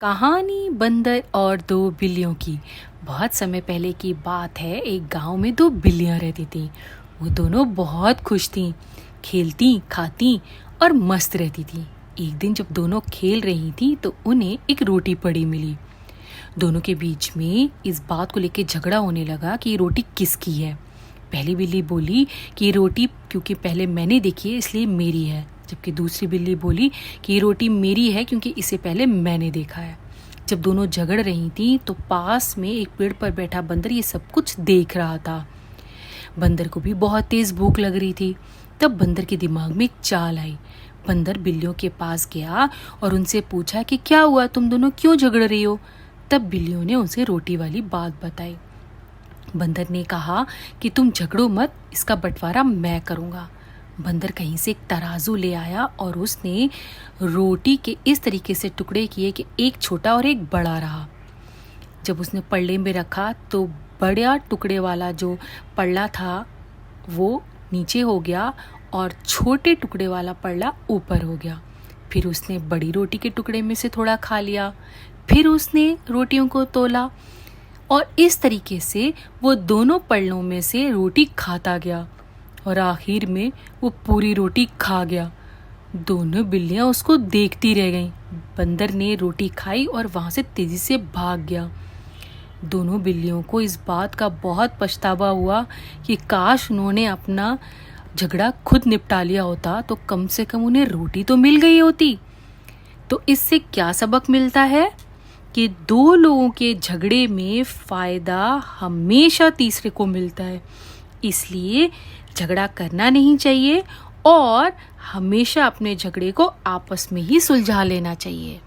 कहानी बंदर और दो बिल्लियों की। बहुत समय पहले की बात है। एक गांव में दो बिल्लियां रहती थीं। वो दोनों बहुत खुश थीं, खेलती खाती और मस्त रहती थीं। एक दिन जब दोनों खेल रही थीं तो उन्हें एक रोटी पड़ी मिली। दोनों के बीच में इस बात को लेकर झगड़ा होने लगा कि ये रोटी किसकी है। पहली बिल्ली बोली कि ये रोटी क्योंकि पहले मैंने देखी है इसलिए मेरी है, जबकि दूसरी बिल्ली बोली कि ये रोटी मेरी है क्योंकि इसे पहले मैंने देखा है। जब दोनों झगड़ रही थी तो पास में एक पेड़ पर बैठा बंदर ये सब कुछ देख रहा था। बंदर को भी बहुत तेज भूख लग रही थी। तब बंदर के दिमाग में एक चाल आई। बंदर बिल्लियों के पास गया और उनसे पूछा कि क्या हुआ, तुम दोनों क्यों झगड़ रही हो। तब बिल्लियों ने उसे रोटी वाली बात बताई। बंदर ने कहा कि तुम झगड़ो मत, इसका बंटवारा मैं करूँगा। बंदर कहीं से एक तराजू ले आया और उसने रोटी के इस तरीके से टुकड़े किए कि एक छोटा और एक बड़ा रहा। जब उसने पल्ले में रखा तो बड़ा टुकड़े वाला जो पल्ला था वो नीचे हो गया और छोटे टुकड़े वाला पल्ला ऊपर हो गया। फिर उसने बड़ी रोटी के टुकड़े में से थोड़ा खा लिया। फिर उसने रोटियों को तोला और इस तरीके से वो दोनों पल्लों में से रोटी खाता गया और आखिर में वो पूरी रोटी खा गया। दोनों बिल्लियां उसको देखती रह गईं। बंदर ने रोटी खाई और वहां से तेजी से भाग गया। दोनों बिल्लियों को इस बात का बहुत पछतावा हुआ कि काश उन्होंने अपना झगड़ा खुद निपटा लिया होता तो कम से कम उन्हें रोटी तो मिल गई होती। तो इससे क्या सबक मिलता है कि दो लोगों के झगड़े में फायदा हमेशा तीसरे को मिलता है। इसलिए झगड़ा करना नहीं चाहिए और हमेशा अपने झगड़े को आपस में ही सुलझा लेना चाहिए।